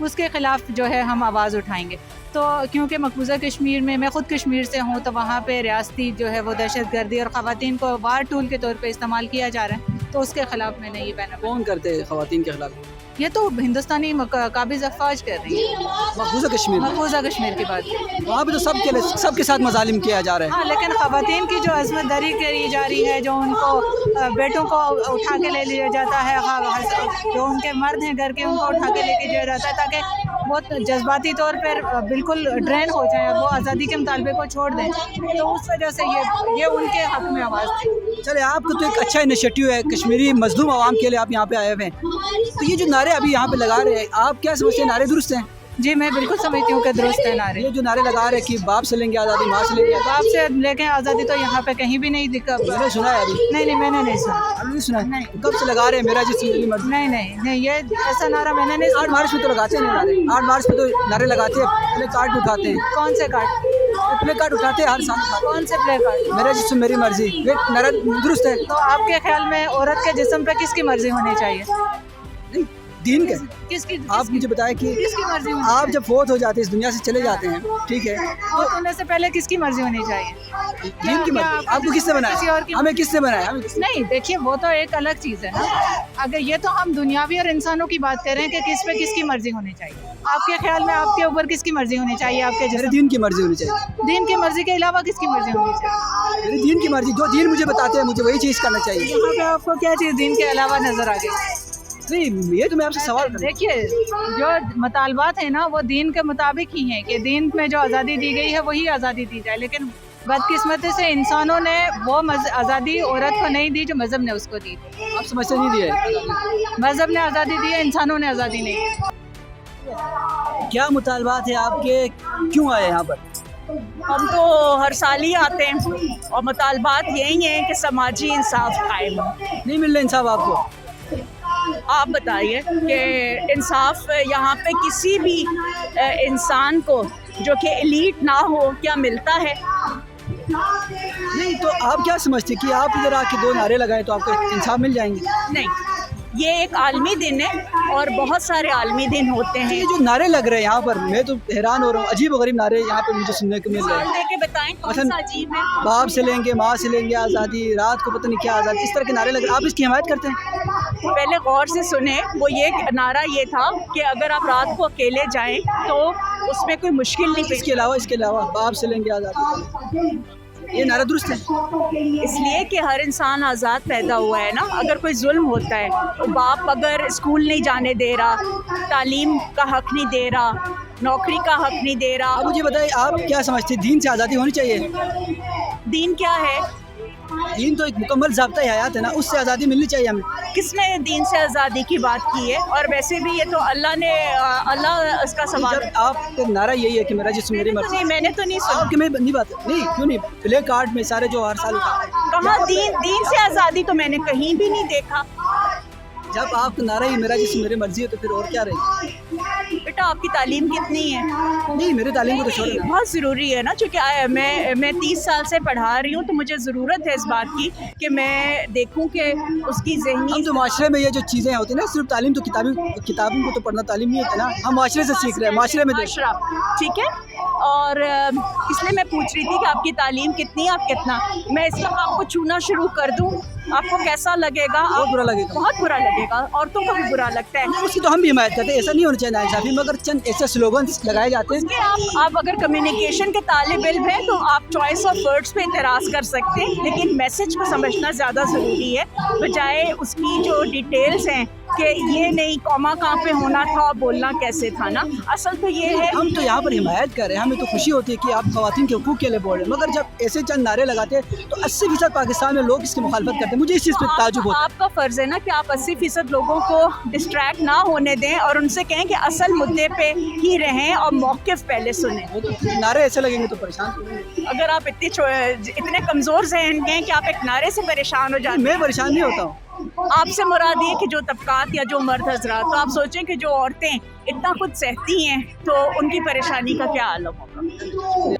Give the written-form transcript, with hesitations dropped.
اس کے خلاف جو ہے ہم آواز اٹھائیں گے. تو کیونکہ مقبوضہ کشمیر میں خود کشمیر سے ہوں تو وہاں پہ ریاستی جو ہے وہ دہشت گردی اور خواتین کو وار ٹول کے طور پہ استعمال کیا جا رہا ہے, تو اس کے خلاف میں نے یہ بینر. کون کرتے ہیں خواتین کے خلاف؟ یہ تو ہندوستانی قابض افواج کر رہی ہے مقبوضہ کشمیر میں. مقبوضہ کشمیر کی بات. وہاں پہ تو سب کے ساتھ مظالم کیا جا رہا ہے. ہاں, لیکن خواتین کی جو عصمت دری کری جا رہی ہے, جو ان کو بیٹوں کو اٹھا کے لے لیا جاتا ہے, جو ان کے مرد ہیں گھر کے ان کو اٹھا کے لے کے جایا جاتا ہے تاکہ بہت جذباتی طور پر بالکل ڈرین ہو جائیں اور وہ آزادی کے مطالبے کو چھوڑ دیں, تو اس وجہ سے یہ ان کے حق میں آواز تھی. چلے, آپ کو تو ایک اچھا انیشیٹو ہے کشمیری مظلوم عوام کے لیے, آپ یہاں پہ آئے ہوئے ہیں, تو یہ جو نعرے ابھی یہاں پہ لگا رہے ہیں, آپ کیا سمجھتے ہیں نعرے درست ہیں؟ جی میں بالکل سمجھتی ہوں کہ درست ہے نعرے. یہ جو نعرے لگا رہے ہیں کہ باپ سے لیں گے آزادی, ماں سے لیں گے, باپ سے لے کے آزادی تو یہاں پہ کہیں بھی نہیں دکھا. میں نے سنا ہے ابھی. نہیں میں نے نہیں سنا. ابھی نہیں سنا ہے. کب سے لگا رہے ہیں میرا جسم میری مرضی؟ نہیں یہ ایسا نعرہ میں نے نہیں 8 مارچ پہ تو لگاتے ہیں نعرے, 8 مارچ پہ تو نعرے لگاتے ہیں, پلے کارڈ بھی اٹھاتے ہیں. کون سے کارڈ؟ پلے کارڈ اٹھاتے ہیں ہر سال. کون سے پلے کارڈ؟ میرا جسم میری مرضی, یہ نعرہ درست ہے. تو آپ کے خیال میں عورت کے جسم پہ کس کی مرضی ہونی چاہیے؟ نہیں, دین کا. کس کی آپ مجھے بتائیں کہ کس کی مرضی ہونی آپ جب فوت ہو جاتے ہیں, اس دنیا سے چلے جاتے ہیں, ٹھیک ہے, فوت ہونے سے پہلے کس کی مرضی ہونی چاہیے؟ دین کی مرضی. آپ کو کس نے کسی بنایا؟ اور کی ہمیں کس نے بنایا؟ نہیں دیکھیے وہ تو ایک الگ چیز ہے نا. اگر یہ تو ہم دنیاوی اور انسانوں کی بات کر رہے ہیں کہ کس پہ کس کی مرضی ہونی چاہیے. آپ کے خیال میں آپ کے اوپر کس کی مرضی ہونی چاہیے؟ آپ کے میرے دین کی مرضی ہونی چاہیے. دین کی مرضی کے علاوہ کس کی مرضی ہونی چاہیے؟ میرے دین کی مرضی, جو دین مجھے بتاتے ہیں مجھے وہی چیز کرنا چاہیے. یہاں پہ آپ کو کیا چیز دین کے علاوہ نظر آ گئی؟ نہیں, یہ تو میں آپ سے سوال کر رہا ہوں. دیکھیے جو مطالبات ہیں نا وہ دین کے مطابق ہی ہیں کہ دین میں جو آزادی دی گئی ہے وہی آزادی دی جائے, لیکن بدقسمتی سے انسانوں نے وہ آزادی عورت کو نہیں دی جو مذہب نے اس کو دی. آپ سمجھتے نہیں دیے, مذہب نے آزادی دی ہے, انسانوں نے آزادی نہیں دی. کیا مطالبات ہیں آپ کے, کیوں آئے یہاں پر؟ ہم تو ہر سال ہی آتے ہیں اور مطالبات یہی ہیں کہ سماجی انصاف قائم ہو. نہیں مل رہا انصاف آپ کو؟ آپ بتائیے کہ انصاف یہاں پہ کسی بھی انسان کو جو کہ ایلیٹ نہ ہو کیا ملتا ہے؟ نہیں, تو آپ کیا سمجھتے کہ آپ ادھر آ کے 2 نعرے لگائیں تو آپ کو انصاف مل جائیں گے؟ نہیں, یہ ایک عالمی دن ہے اور بہت سارے عالمی دن ہوتے ہیں. یہ جو نعرے لگ رہے ہیں یہاں پر, میں تو حیران ہو رہا ہوں, عجیب و غریب نعرے یہاں پہ مجھے سننے کو مل رہے ہیں. دے کے بتائیں کون سا عجیب ہے؟ باپ سے لیں گے, ماں سے لیں گے آزادی, رات کو پتہ نہیں کیا آزادی, اس طرح کے نعرے لگ رہے ہیں. آپ اس کی حمایت کرتے ہیں؟ پہلے غور سے سنیں, وہ یہ نعرہ یہ تھا کہ اگر آپ رات کو اکیلے جائیں تو اس میں کوئی مشکل نہیں. اس کے علاوہ باپ سے لیں گے آزادی, یہ نعرہ درست ہے؟ اس لیے کہ ہر انسان آزاد پیدا ہوا ہے نا. اگر کوئی ظلم ہوتا ہے تو باپ اگر اسکول نہیں جانے دے رہا, تعلیم کا حق نہیں دے رہا, نوکری کا حق نہیں دے رہا. آپ مجھے بتائیے, آپ کیا سمجھتے ہیں دین سے آزادی ہونی چاہیے؟ دین کیا ہے؟ دین تو ایک مکمل ضابطۂ حیات ہے نا, اس سے آزادی ملنی چاہیے ہمیں. کس نے دین سے آزادی کی بات کی ہے؟ اور ویسے بھی یہ تو اللہ اس کا سوال. جب آپ کا نعرہ یہی ہے کہ میرا جسم میری مرضی, نہیں, میں نے تو نہیں سنا. آپ کی میں نہیں بات نہیں, کیوں نہیں, پلے کارڈ میں سارے جو ہر سال کہاں دین سے آزادی تو میں نے کہیں بھی نہیں دیکھا. جب آپ کا نعرہ ہی میرا جسم میری مرضی ہے تو پھر اور کیا رہے گی؟ بیٹا آپ کی تعلیم کتنی ہے؟ نہیں, میری تعلیم کو تو چھوڑ دیں. بہت ضروری ہے نا, چونکہ میں 30 سال سے پڑھا رہی ہوں تو مجھے ضرورت ہے اس بات کی کہ میں دیکھوں کہ اس کی ذہنی. ہم تو معاشرے میں یہ جو چیزیں ہوتی ہیں نا, صرف تعلیم تو کتابوں کو تو پڑھنا تعلیم نہیں ہوتا نا, ہم معاشرے سے سیکھ رہے ہیں, معاشرے میں معاشرہ, ٹھیک ہے. اور اس لیے میں پوچھ رہی تھی کہ آپ کی تعلیم کتنی ہے, آپ کتنا. میں اس وقت آپ کو چھونا شروع کر دوں, آپ کو کیسا لگے گا؟ بہت برا لگے گا. بہت برا لگے گا, عورتوں کو بھی برا لگتا ہے. اس کی تو ہم بھی حمایت کرتے ہیں, ایسا نہیں ہونا چاہیے ناانصافی, مگر چند ایسے سلوگنس لگائے جاتے ہیں. آپ اگر کمیونیکیشن کے طالب علم ہیں تو آپ چوائس آف ورڈس پہ اعتراض کر سکتے ہیں, لیکن میسج کو سمجھنا زیادہ ضروری ہے بجائے اس کی جو ڈیٹیلز ہیں کہ یہ نہیں کوما کہاں پہ ہونا تھا اور بولنا کیسے تھا نا. اصل تو یہ ہے, ہم تو یہاں پر حمایت کر رہے ہیں, ہمیں تو خوشی ہوتی ہے کہ آپ خواتین کے حقوق کے لیے بول رہے ہیں, مگر جب ایسے چند نعرے لگاتے ہیں تو 80% پاکستان میں لوگ اس کی مخالفت کرتے ہیں. مجھے اس چیز پہ تعجب ہوتا ہے. آپ کا فرض ہے نا کہ آپ 80% لوگوں کو ڈسٹریکٹ نہ ہونے دیں اور ان سے کہیں کہ اصل مدعے پہ ہی رہیں اور موقف پہلے سنیں. نعرے ایسے لگیں گے تو پریشان. اگر آپ اتنے کمزور ذہن ہیں کہ آپ ایک نعرے سے پریشان ہو جاتے ہیں. میں پریشان نہیں ہوتا ہوں. آپ سے مراد یہ کہ جو طبقات یا جو مرد حضرات, تو آپ سوچیں کہ جو عورتیں اتنا خود سہتی ہیں تو ان کی پریشانی کا کیا عالم ہوگا.